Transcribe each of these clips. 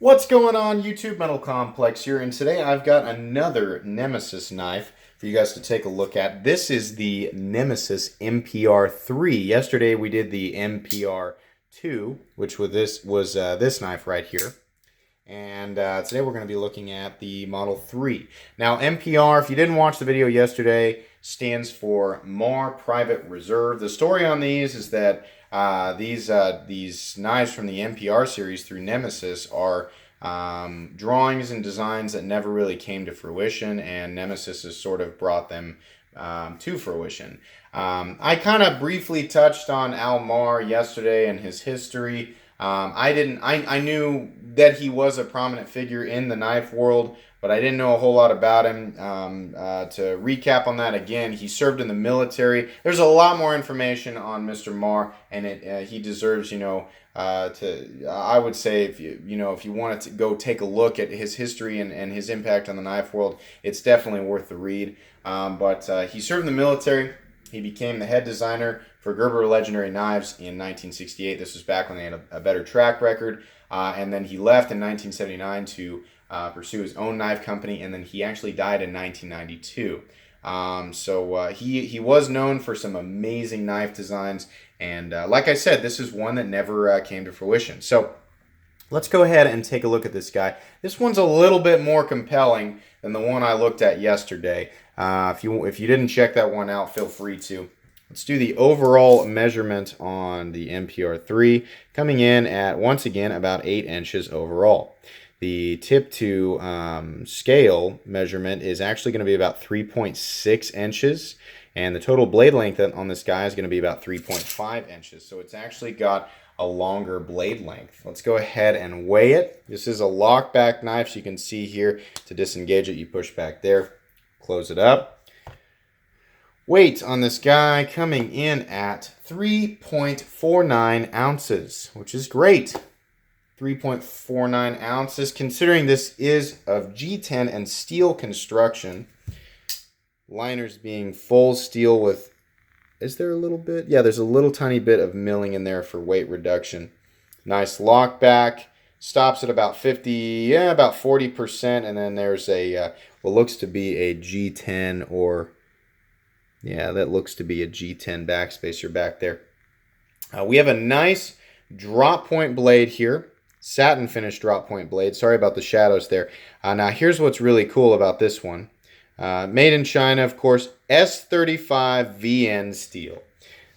What's going on, YouTube? Metal Complex here, and today I've got another Nemesis knife for you guys to take a look at. This is the Nemesis MPR 3. Yesterday we did the MPR 2, which was this knife right here. And today we're going to be looking at the Model 3. Now, MPR, if you didn't watch the video yesterday, stands for More Private Reserve. The story on these is that these knives from the MPR series through Nemesis are drawings and designs that never really came to fruition, and Nemesis has sort of brought them to fruition. I kind of briefly touched on Almar yesterday and his history. I knew that he was a prominent figure in the knife world, but I didn't know a whole lot about him. To recap on that again, he served in the military. There's a lot more information on Mr. Marr, and he deserves, I would say if you wanted to go take a look at his history and his impact on the knife world, it's definitely worth the read. But he served in the military. He became the head designer for Gerber Legendary Knives in 1968. This was back when they had a better track record. And then he left in 1979 to pursue his own knife company, and then he actually died in 1992. He was known for some amazing knife designs, and like I said, this is one that never came to fruition. So let's go ahead and take a look at this guy. This one's a little bit more compelling than the one I looked at yesterday. If you didn't check that one out, feel free to. Let's do the overall measurement on the MPR3, coming in at, once again, about 8 inches overall. The tip to scale measurement is actually going to be about 3.6 inches, and the total blade length on this guy is going to be about 3.5 inches. So it's actually got a longer blade length. Let's go ahead and weigh it. This is a lockback knife, so you can see here, to disengage it, you push back there, close it up. Weight on this guy coming in at 3.49 ounces, which is great. 3.49 ounces, considering this is of G10 and steel construction. Liners being full steel with, is there a little bit? Yeah, there's a little tiny bit of milling in there for weight reduction. Nice lock back. Stops at about 40%, and then there's a, what looks to be a G10 or... yeah, that looks to be a G10 backspacer back there. We have a nice drop point blade here. Satin finish drop point blade. Sorry about the shadows there. Now, here's what's really cool about this one. Made in China, of course, S35 VN steel.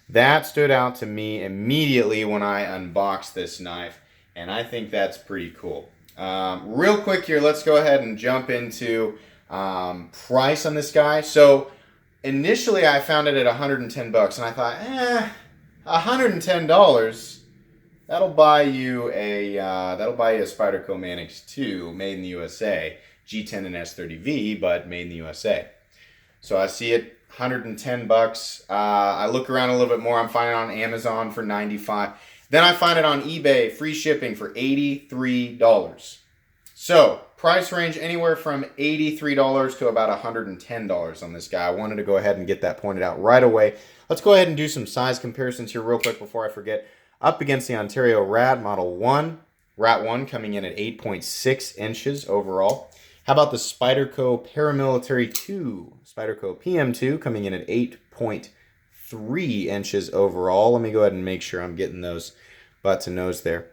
That stood out to me immediately when I unboxed this knife, and I think that's pretty cool. Real quick here, let's go ahead and jump into price on this guy. So, initially, I found it at 110 bucks, and I thought, $110. That'll buy you a Spyderco Manix 2, made in the USA, G10 and S30V, but made in the USA. So I see it, 110 bucks. I look around a little bit more. I'm finding it on Amazon for 95. Then I find it on eBay, free shipping for $83. So, price range anywhere from $83 to about $110 on this guy. I wanted to go ahead and get that pointed out right away. Let's go ahead and do some size comparisons here real quick before I forget. Up against the Ontario Rat Model 1. Rat 1 coming in at 8.6 inches overall. How about the Spyderco Paramilitary 2? Spyderco PM2 coming in at 8.3 inches overall. Let me go ahead and make sure I'm getting those butt to nose there.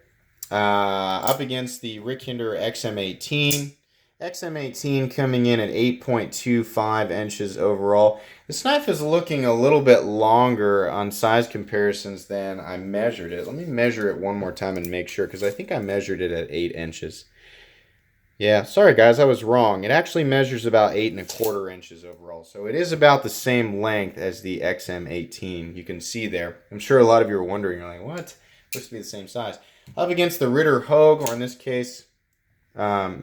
Up against the Rick Hinder XM18. XM18 coming in at 8.25 inches overall. This knife is looking a little bit longer on size comparisons than I measured it. Let me measure it one more time and make sure, because I think I measured it at 8 inches. Yeah, sorry guys, I was wrong. It actually measures about 8.25 inches overall. So it is about the same length as the XM18. You can see there. I'm sure a lot of you are wondering, you're like, what? Looks to be the same size. Up against the Ritter Hogue, or in this case, I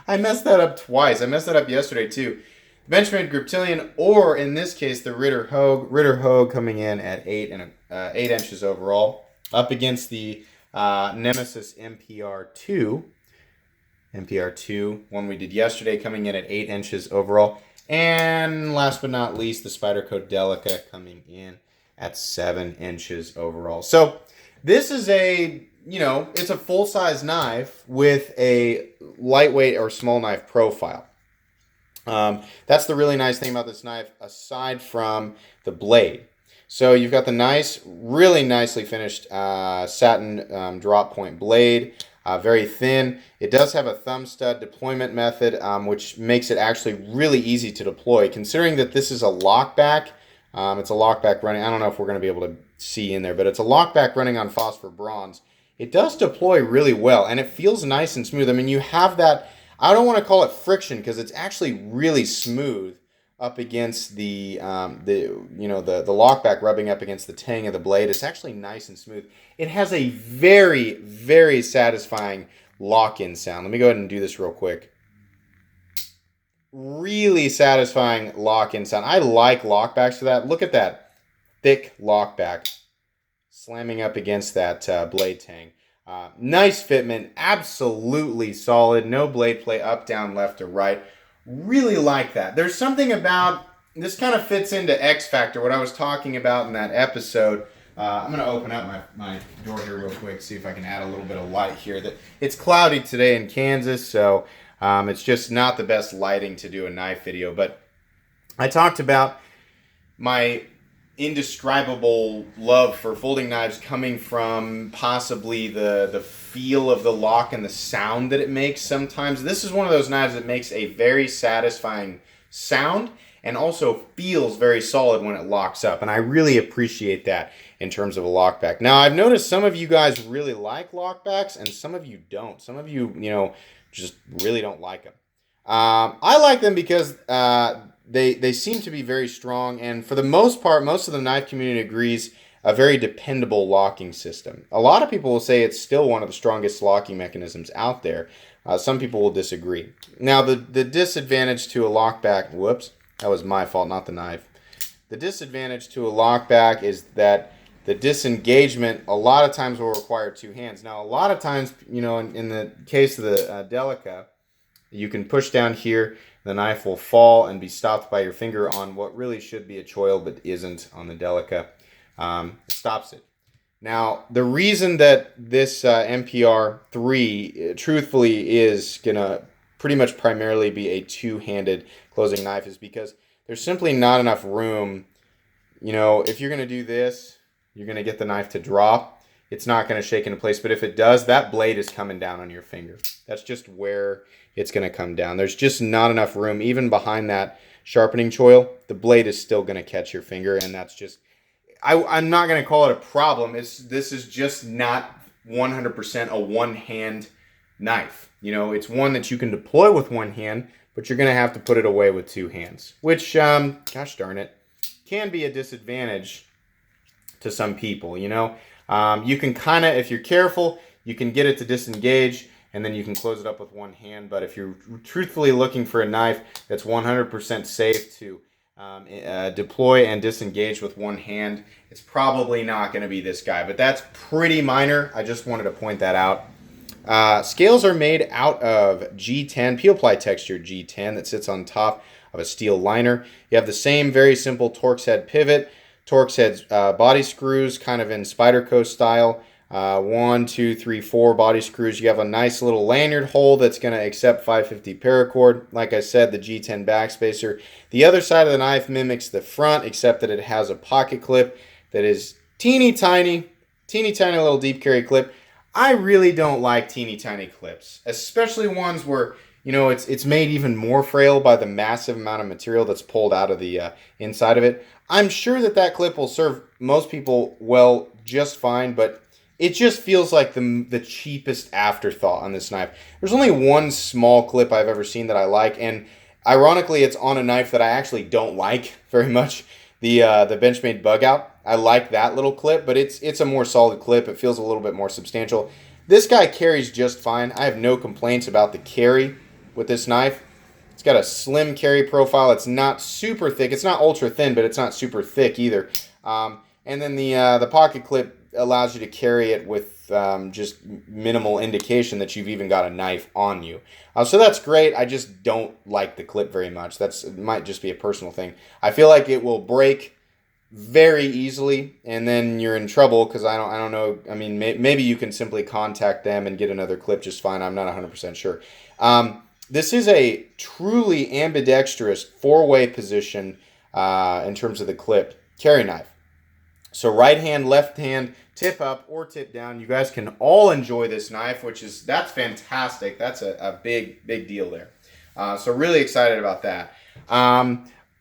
messed that up twice. I messed that up yesterday too. Benchmade Griptilian, or in this case, the Ritter Hogue. Ritter Hogue coming in at 8 inches overall. Up against the Nemesis MPR 2. MPR 2, one we did yesterday, coming in at 8 inches overall. And last but not least, the Spyderco Delica coming in at 7 inches overall. So this is a it's a full-size knife with a lightweight or small knife profile. That's the really nice thing about this knife, aside from the blade. So you've got the nice, really nicely finished satin drop point blade, very thin. It does have a thumb stud deployment method, which makes it actually really easy to deploy. Considering that this is a lockback, it's a lockback running, I don't know if we're going to be able to see in there, but it's a lockback running on phosphor bronze. It does deploy really well, and it feels nice and smooth. I mean, you have that, I don't want to call it friction because it's actually really smooth up against the lockback rubbing up against the tang of the blade. It's actually nice and smooth. It has a very, very satisfying lock-in sound. Let me go ahead and do this real quick. Really satisfying lock-in sound. I like lockbacks for that. Look at that thick lockback slamming up against that blade tang. Nice fitment, absolutely solid. No blade play up, down, left, or right. Really like that. There's something about this kind of fits into X Factor, what I was talking about in that episode. I'm going to open up my door here real quick, see if I can add a little bit of light here. It's cloudy today in Kansas, so it's just not the best lighting to do a knife video. But I talked about my indescribable love for folding knives coming from possibly the feel of the lock and the sound that it makes sometimes. This is one of those knives that makes a very satisfying sound and also feels very solid when it locks up, and I really appreciate that in terms of a lockback. Now, I've noticed some of you guys really like lockbacks and some of you don't. Some of you, just really don't like them. I like them because they seem to be very strong, and for the most part, most of the knife community agrees a very dependable locking system. A lot of people will say it's still one of the strongest locking mechanisms out there. Some people will disagree. Now, the disadvantage to a lockback, whoops, that was my fault, not the knife. The disadvantage to a lockback is that the disengagement a lot of times will require two hands. Now, a lot of times, in the case of the Delica, you can push down here, the knife will fall and be stopped by your finger on what really should be a choil but isn't on the Delica. Stops it. Now, the reason that this MPR 3 truthfully is going to pretty much primarily be a two-handed closing knife is because there's simply not enough room. If you're going to do this, you're going to get the knife to drop. It's not going to shake into place, but if it does, that blade is coming down on your finger. That's just where it's going to come down. There's just not enough room. Even behind that sharpening choil, the blade is still going to catch your finger, and that's just... I'm not going to call it a problem. This is just not 100% a one-hand knife. It's one that you can deploy with one hand, but you're going to have to put it away with two hands, which, gosh darn it, can be a disadvantage to some people, You can kind of, if you're careful, you can get it to disengage, and then you can close it up with one hand. But if you're truthfully looking for a knife that's 100% safe to deploy and disengage with one hand, it's probably not going to be this guy, but that's pretty minor. I just wanted to point that out. Scales are made out of G10, peel ply textured G10 that sits on top of a steel liner. You have the same very simple Torx head pivot, Torx head body screws, kind of in Spyderco style. 1, 2, 3, 4 body screws. You have a nice little lanyard hole that's going to accept 550 paracord. Like I said, the G10 backspacer. The other side of the knife mimics the front, except that it has a pocket clip that is teeny tiny little deep carry clip. I really don't like teeny tiny clips, especially ones where it's made even more frail by the massive amount of material that's pulled out of the inside of it. I'm sure that clip will serve most people well just fine, but it just feels like the cheapest afterthought on this knife. There's only one small clip I've ever seen that I like, and ironically, it's on a knife that I actually don't like very much. The Benchmade Bug Out. I like that little clip, but it's a more solid clip. It feels a little bit more substantial. This guy carries just fine. I have no complaints about the carry with this knife. It's got a slim carry profile. It's not super thick. It's not ultra thin, but it's not super thick either. And then the pocket clip allows you to carry it with just minimal indication that you've even got a knife on you. So that's great. I just don't like the clip very much. It might just be a personal thing. I feel like it will break very easily, and then you're in trouble because I don't know. I mean, maybe you can simply contact them and get another clip just fine. I'm not 100% sure. This is a truly ambidextrous four-way position in terms of the clip carry knife. So right hand, left hand, tip up or tip down. You guys can all enjoy this knife, that's fantastic. That's a big deal there. So really excited about that.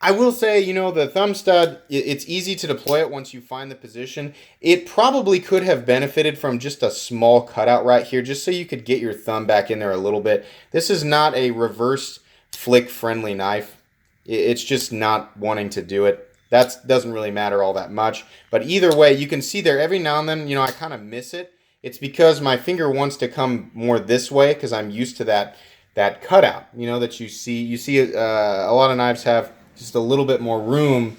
I will say, you know, the thumb stud, it's easy to deploy it once you find the position. It probably could have benefited from just a small cutout right here, just so you could get your thumb back in there a little bit. This is not a reverse flick friendly knife. It's just not wanting to do it. That doesn't really matter all that much. But either way, you can see there every now and then, you know, I kind of miss it. It's because my finger wants to come more this way because I'm used to that cutout, you know, that you see. You see a lot of knives have just a little bit more room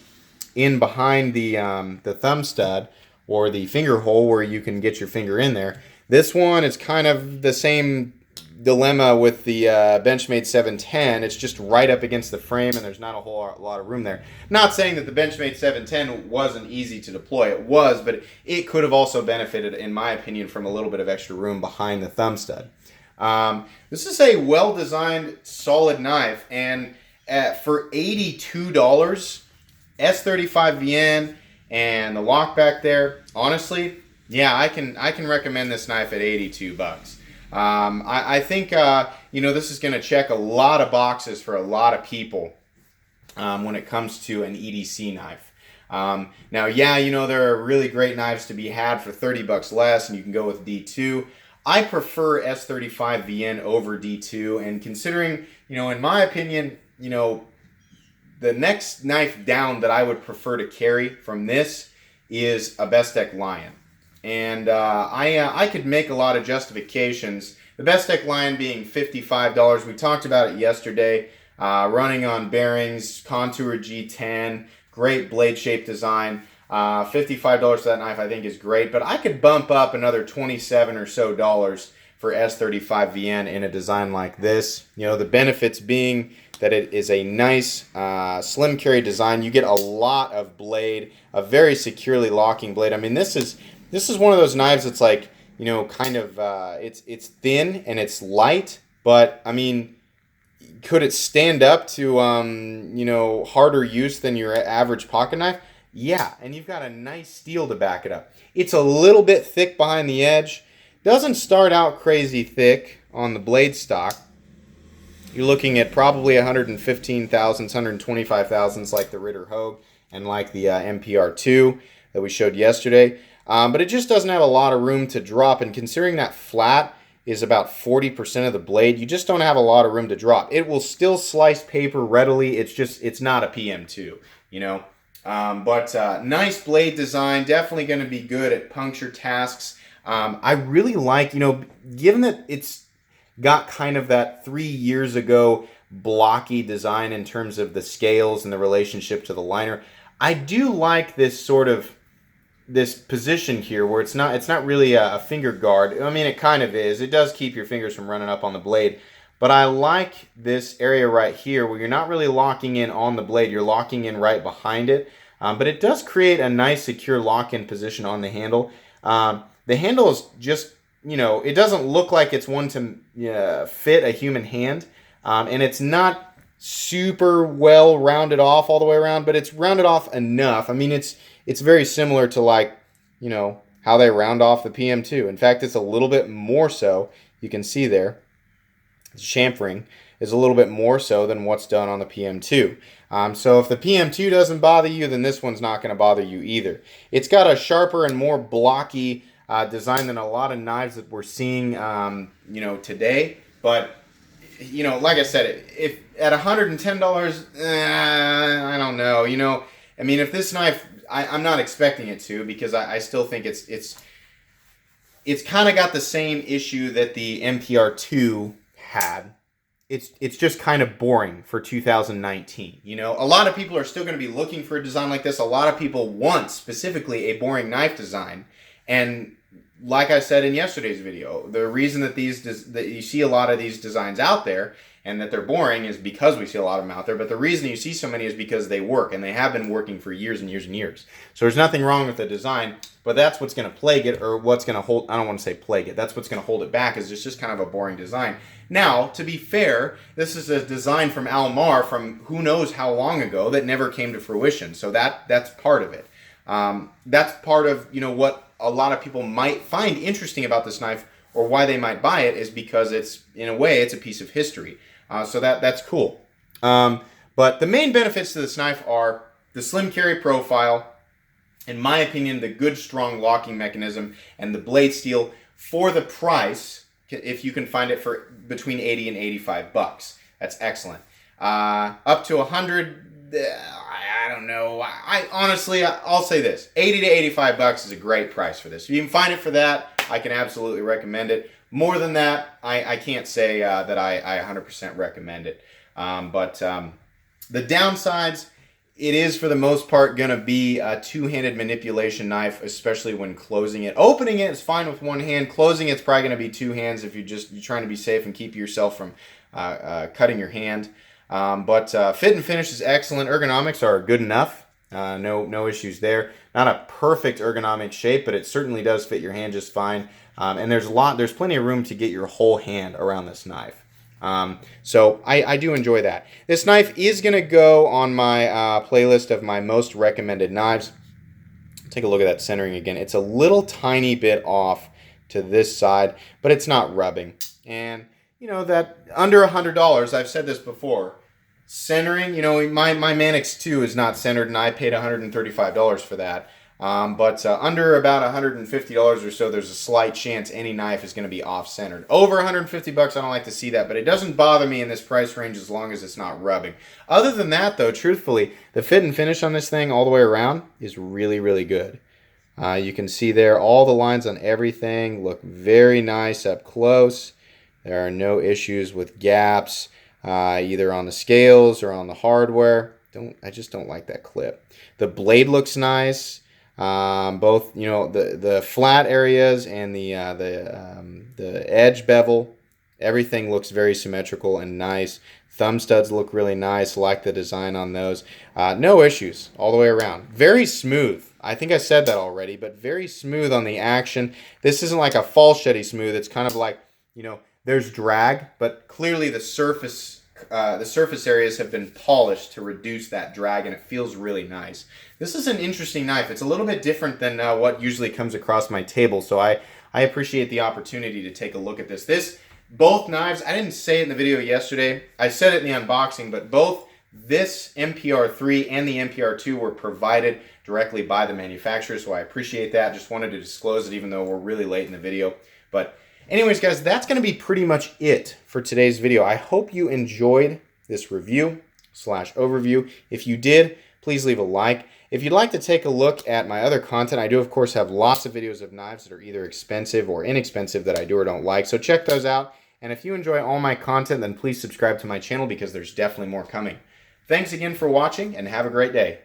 in behind the thumb stud or the finger hole where you can get your finger in there. This one is kind of the same dilemma with the Benchmade 710. It's just right up against the frame and there's not a whole lot of room there. Not saying that the Benchmade 710 wasn't easy to deploy. It was, but it could have also benefited, in my opinion, from a little bit of extra room behind the thumb stud. This is a well-designed, solid knife, and for $82, S35 VN and the lock back there, honestly, yeah, I can recommend this knife at $82. I think you know, this is going to check a lot of boxes for a lot of people when it comes to an EDC knife. Now, yeah, you know, there are really great knives to be had for $30 less, and you can go with D2. I prefer S35 VN over D2, and considering, you know, in my opinion, you know, the next knife down that I would prefer to carry from this is a Bestech Lion. And I could make a lot of justifications. The Bestech Lion being $55. We talked about it yesterday. Running on bearings, Contour G10, great blade shape design. $55 for that knife I think is great. But I could bump up another $27 or so for S35 VN in a design like this. You know, the benefits being that it is a nice slim carry design. You get a lot of blade, a very securely locking blade. I mean, this is one of those knives that's like, you know, kind of it's thin and it's light, but I mean, could it stand up to you know, harder use than your average pocket knife? Yeah, and you've got a nice steel to back it up. It's a little bit thick behind the edge. Doesn't start out crazy thick on the blade stock. You're looking at probably 115 thousandths, 125 thousandths like the Ritter Hogue and like the MPR2 that we showed yesterday. But it just doesn't have a lot of room to drop. And considering that flat is about 40% of the blade, you just don't have a lot of room to drop. It will still slice paper readily. It's not a PM2, you know. But nice blade design, definitely going to be good at puncture tasks. I really like, you know, given that it's got kind of that 3 years ago blocky design in terms of the scales and the relationship to the liner, I do like this sort of this position here where it's not really a finger guard. I mean, it kind of is. It does keep your fingers from running up on the blade. But I like this area right here where you're not really locking in on the blade. You're locking in right behind it. But it does create a nice secure lock-in position on the handle. The handle is just, you know, it doesn't look like it's one to fit a human hand. And it's not super well rounded off all the way around, but it's rounded off enough. I mean, it's very similar to, like, you know, how they round off the PM2. In fact, it's a little bit more so. You can see there, the chamfering is a little bit more so than what's done on the PM2. So if the PM2 doesn't bother you, then this one's not going to bother you either. It's got a sharper and more blocky design than a lot of knives that we're seeing, you know, today. But, you know, like I said, if at $110, I don't know. You know, I mean, if this knife, I'm not expecting it to, because I still think it's kind of got the same issue that the MPR2 had. It's just kind of boring for 2019. You know, a lot of people are still going to be looking for a design like this. A lot of people want specifically a boring knife design, and like I said in yesterday's video, the reason that that you see a lot of these designs out there and that they're boring is because we see a lot of them out there. But the reason you see so many is because they work, and they have been working for years and years and years. So there's nothing wrong with the design, but that's what's going to plague it, or what's going to hold, I don't want to say plague it, that's what's going to hold it back, is it's just kind of a boring design. Now, to be fair, this is a design from Almar from who knows how long ago that never came to fruition. So that's part of it. That's part of, what a lot of people might find interesting about this knife, or why they might buy it, is because it's, in a way, it's a piece of history. So that's cool. But the main benefits to this knife are the slim carry profile, in my opinion, the good strong locking mechanism, and the blade steel for the price, if you can find it for between 80 and 85 bucks. That's excellent. Up to 100, I don't know. I honestly, I'll say this: 80 to 85 bucks is a great price for this. If you can find it for that, I can absolutely recommend it. More than that, I can't say that I 100% recommend it. But the downsides, it is for the most part going to be a two-handed manipulation knife, especially when closing it. Opening it is fine with one hand. Closing it's probably going to be two hands if you're trying to be safe and keep yourself from cutting your hand. But fit and finish is excellent. Ergonomics are good enough. No issues there. Not a perfect ergonomic shape, but it certainly does fit your hand just fine. And there's plenty of room to get your whole hand around this knife. So I do enjoy that. This knife is going to go on my playlist of my most recommended knives. Take a look at that centering again. It's a little tiny bit off to this side, but it's not rubbing. And, that under $100, I've said this before, centering, my Manix 2 is not centered, and I paid $135 for that. But under about $150 or so, there's a slight chance any knife is going to be off-centered. Over 150 bucks, I don't like to see that, but it doesn't bother me in this price range as long as it's not rubbing. Other than that, though, truthfully, the fit and finish on this thing all the way around is really, really good. You can see there all the lines on everything look very nice up close. There are no issues with gaps, either on the scales or on the hardware. I just don't like that clip. The blade looks nice. Both the flat areas and the edge bevel, everything looks very symmetrical and nice. Thumb studs look really nice. Like the design on those. No issues all the way around. Very smooth. I think I said that already, but very smooth on the action. This isn't like a falsetty smooth. It's kind of like, there's drag, but clearly the surface areas have been polished to reduce that drag, and it feels really nice. This is an interesting knife. It's a little bit different than what usually comes across my table, so I appreciate the opportunity to take a look at this. Both knives, I didn't say it in the video yesterday. I said it in the unboxing, but both this MPR3 and the MPR2 were provided directly by the manufacturer, so I appreciate that. Just wanted to disclose it even though we're really late in the video. But anyways, guys, that's going to be pretty much it for today's video. I hope you enjoyed this review/overview. If you did, please leave a like. If you'd like to take a look at my other content, I do, of course, have lots of videos of knives that are either expensive or inexpensive that I do or don't like. So check those out. And if you enjoy all my content, then please subscribe to my channel because there's definitely more coming. Thanks again for watching, and have a great day.